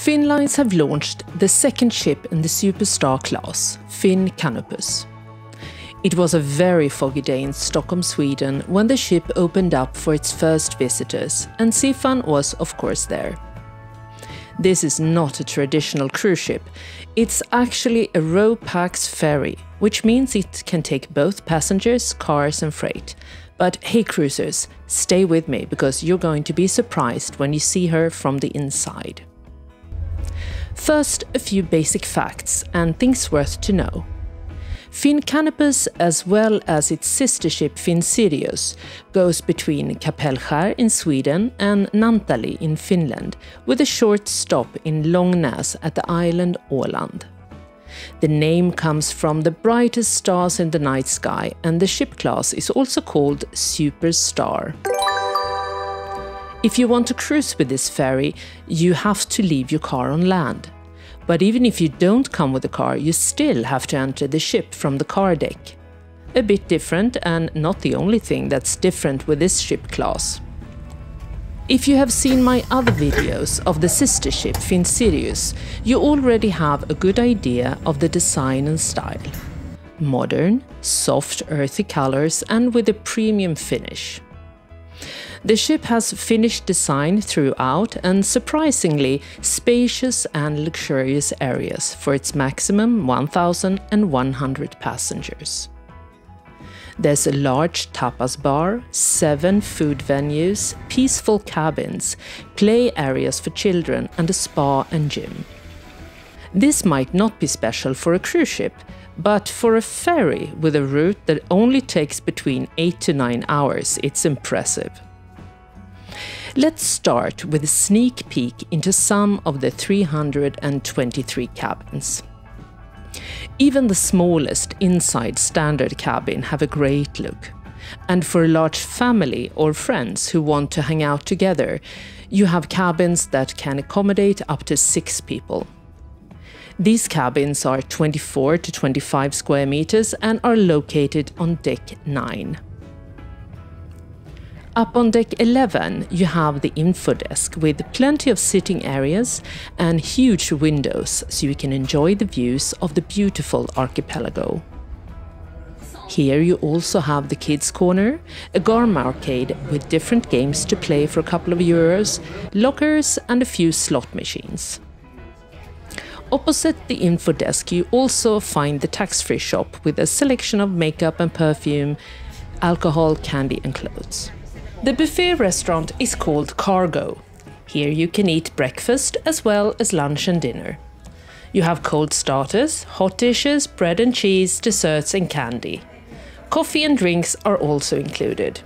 Finnlines have launched the second ship in the superstar class, Finncanopus. It was a very foggy day in Stockholm, Sweden, when the ship opened up for its first visitors, and SeaFun was of course there. This is not a traditional cruise ship, it's actually a ropax ferry, which means it can take both passengers, cars and freight. But hey cruisers, stay with me because you're going to be surprised when you see her from the inside. First, a few basic facts and things worth to know. Finncanopus, as well as its sister ship Finnsirius, goes between Kapellskär in Sweden and Naantali in Finland, with a short stop in Långnäs at the island Åland. The name comes from the brightest stars in the night sky, and the ship class is also called Superstar. If you want to cruise with this ferry, you have to leave your car on land. But even if you don't come with a car, you still have to enter the ship from the car deck. A bit different, and not the only thing that's different with this ship class. If you have seen my other videos of the sister ship Finnsirius, you already have a good idea of the design and style. Modern, soft, earthy colors and with a premium finish. The ship has Finnish design throughout and surprisingly spacious and luxurious areas for its maximum 1,100 passengers. There's a large tapas bar, 7 food venues, peaceful cabins, play areas for children and a spa and gym. This might not be special for a cruise ship, but for a ferry with a route that only takes between 8 to 9 hours, it's impressive. Let's start with a sneak peek into some of the 323 cabins. Even the smallest inside standard cabin have a great look. And for a large family or friends who want to hang out together, you have cabins that can accommodate up to 6 people. These cabins are 24 to 25 square meters and are located on deck 9. Up on deck 11, you have the info desk with plenty of sitting areas and huge windows so you can enjoy the views of the beautiful archipelago. Here you also have the kids' corner, a garden arcade with different games to play for a couple of euros, lockers and a few slot machines. Opposite the info desk you also find the tax-free shop with a selection of makeup and perfume, alcohol, candy and clothes. The buffet restaurant is called Cargo. Here you can eat breakfast as well as lunch and dinner. You have cold starters, hot dishes, bread and cheese, desserts and candy. Coffee and drinks are also included.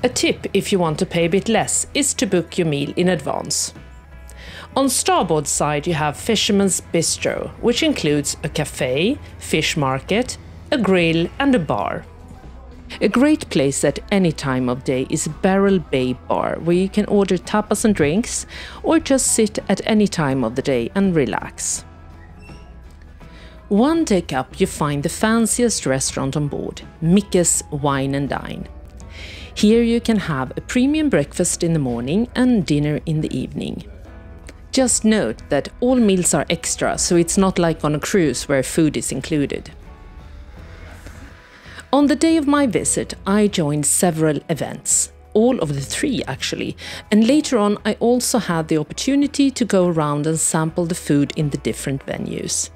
A tip if you want to pay a bit less is to book your meal in advance. On starboard side you have Fisherman's Bistro, which includes a cafe, fish market, a grill and a bar. A great place at any time of day is Barrel Bay Bar, where you can order tapas and drinks, or just sit at any time of the day and relax. One deck up you find the fanciest restaurant on board, Mikke's Wine and Dine. Here you can have a premium breakfast in the morning and dinner in the evening. Just note that all meals are extra, so it's not like on a cruise where food is included. On the day of my visit, I joined several events, all of the 3 actually, and later on I also had the opportunity to go around and sample the food in the different venues.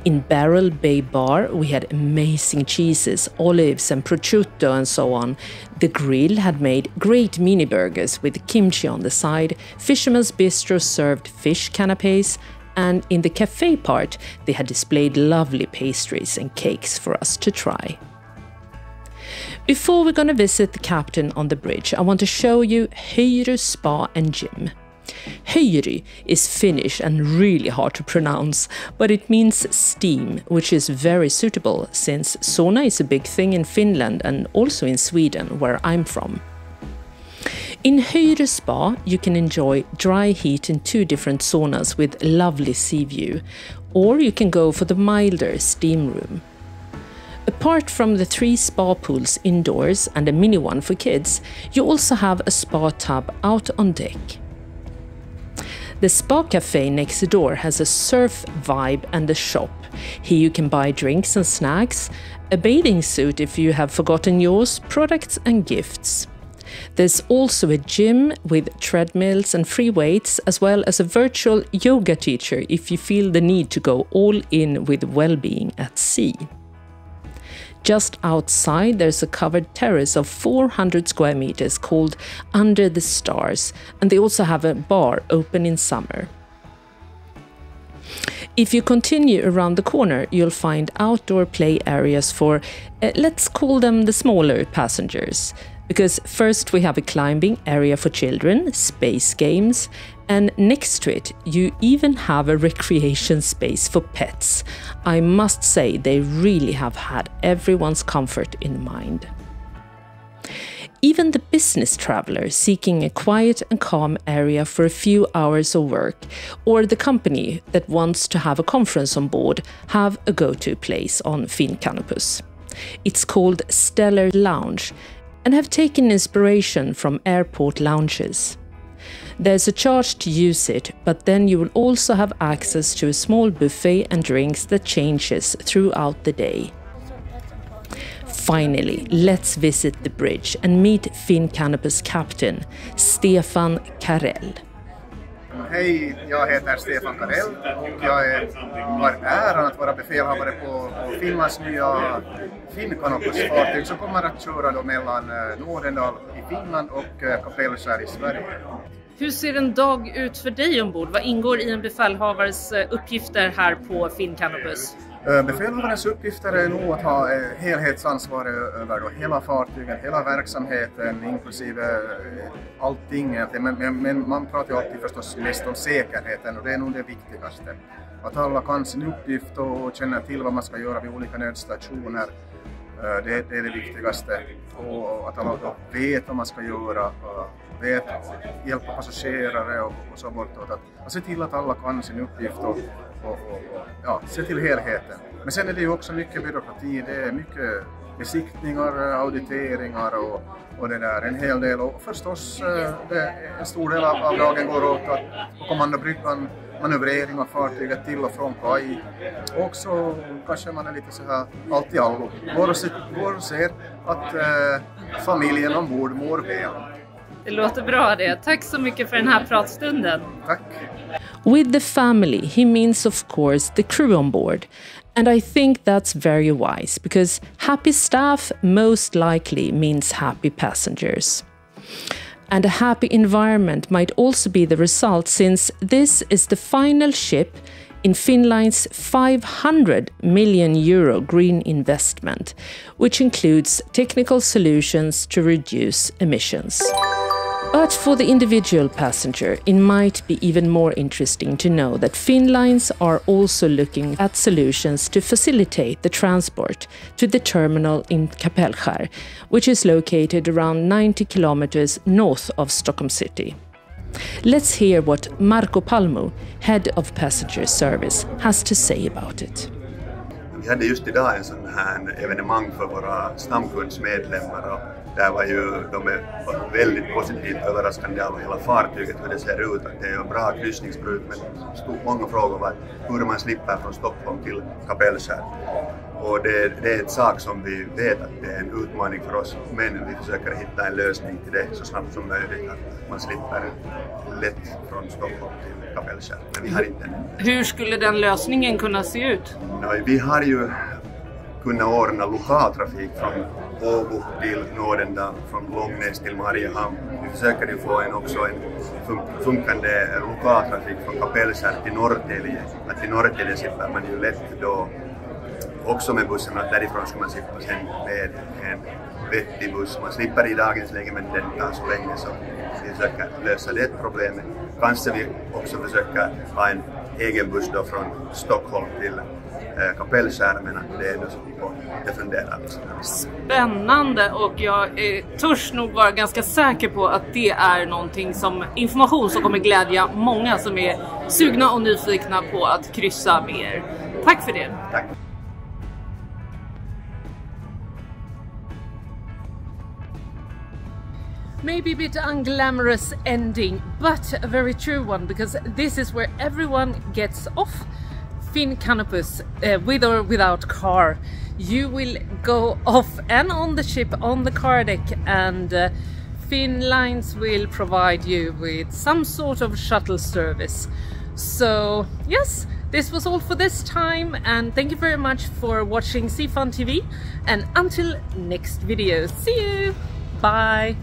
In Barrel Bay Bar we had amazing cheeses, olives and prosciutto and so on. The grill had made great mini burgers with kimchi on the side, Fisherman's Bistro served fish canapés, and in the cafe part they had displayed lovely pastries and cakes for us to try. Before we're going to visit the captain on the bridge, I want to show you Hyry Spa and Gym. Hyry is Finnish and really hard to pronounce, but it means steam, which is very suitable since sauna is a big thing in Finland and also in Sweden, where I'm from. In Hyry Spa, you can enjoy dry heat in 2 different saunas with lovely sea view, or you can go for the milder steam room. Apart from the 3 spa pools indoors and a mini one for kids, you also have a spa tub out on deck. The spa cafe next door has a surf vibe and a shop. Here you can buy drinks and snacks, a bathing suit if you have forgotten yours, products and gifts. There's also a gym with treadmills and free weights, as well as a virtual yoga teacher if you feel the need to go all in with well-being at sea. Just outside there's a covered terrace of 400 square meters called Under the Stars, and they also have a bar open in summer. If you continue around the corner, you'll find outdoor play areas for, let's call them the smaller passengers. Because first we have a climbing area for children, space games, and next to it you even have a recreation space for pets. I must say they really have had everyone's comfort in mind. Even the business traveler seeking a quiet and calm area for a few hours of work, or the company that wants to have a conference on board, have a go-to place on Finncanopus. It's called Stellar Lounge, and have taken inspiration from airport lounges. There's a charge to use it, but then you will also have access to a small buffet and drinks that changes throughout the day. Finally, let's visit the bridge and meet Finncanopus captain Stefan Karrell. Hej, jag heter Stefan Karrell och jag har äran att vara befälhavare på Finlands nya Finncanopus-fartyg som kommer att köra då mellan Nådendal i Finland och Kapellskär i Sverige. Hur ser en dag ut för dig ombord? Vad ingår i en befälhavares uppgifter här på Finncanopus? Befälhavarens uppgifter är nog att ha helhetsansvar över då hela fartygen, hela verksamheten, inklusive allting. Men man pratar ju alltid förstås mest om säkerheten och det är nog det viktigaste. Att alla kan sin uppgift och känner till vad man ska göra vid olika nödstationer. Det är det viktigaste. Och att alla vet vad man ska göra, vet hjälpa passagerare och så bortåt. Att se till att alla kan sin uppgift och ja, se till helheten. Men sen är det ju också mycket byråkrati, det är mycket besiktningar, auditeringar och det där, en hel del. Och förstås, en stor del av dagen går åt att på kommandobryggan, manövrering av fartyget till och från kaj. Och så kanske man är lite så här allt i allo. Går och ser att familjen ombord mår väl. Det låter bra det. Tack så mycket för den här pratstunden. Tack. With the family, he means of course the crew on board. And I think that's very wise, because happy staff most likely means happy passengers. And a happy environment might also be the result, since this is the final ship in Finnlines' €500 million green investment, which includes technical solutions to reduce emissions. But for the individual passenger, it might be even more interesting to know that Finnlines are also looking at solutions to facilitate the transport to the terminal in Kapellskär, which is located around 90 kilometers north of Stockholm city. Let's hear what Marko Palmu, Head of Passenger Service, has to say about it. Vi hade just idag en sån här evenemang för våra stamkundsmedlemmar och där var ju de är väldigt positivt överraskande av hela fartyget, hur det ser ut. Att det är en bra kryssningsbruk, men många frågor var hur man slipper från Stockholm till Kapellskär. Och det är en sak som vi vet att det är en utmaning för oss, men vi försöker hitta en lösning till det så snabbt som möjligt. Att man slipper lätt från Stockholm till Kapellskär, men vi har inte den. Hur skulle den lösningen kunna se ut? Vi har ju kunnat ordna lokaltrafik från Åbo till Nådendal, från Långnäs till Mariehamn. Vi försöker ju få också en funkande lokaltrafik från Kapellskär till Norrtälje. Att till Norrtälje slipper man ju lätt då också med bussen, att därifrån ska man slippa sen med en vettig buss. Man slipper i dagens läge, men den tar så länge, så vi försöker lösa det problemet. Kanske vi också försöker ha en egen buss då från Stockholm till Kapellskär, men att det är då så det funderar. Spännande, och jag törs nog vara ganska säker på att det är någonting som information som kommer glädja många som är sugna och nyfikna på att kryssa med er. Tack för det. Tack. Maybe a bit unglamorous ending, but a very true one, because this is where everyone gets off Finncanopus, with or without car. You will go off and on the ship, on the car deck, and Finnlines will provide you with some sort of shuttle service. So yes, this was all for this time, and thank you very much for watching SeaFun TV, and until next video, see you, bye.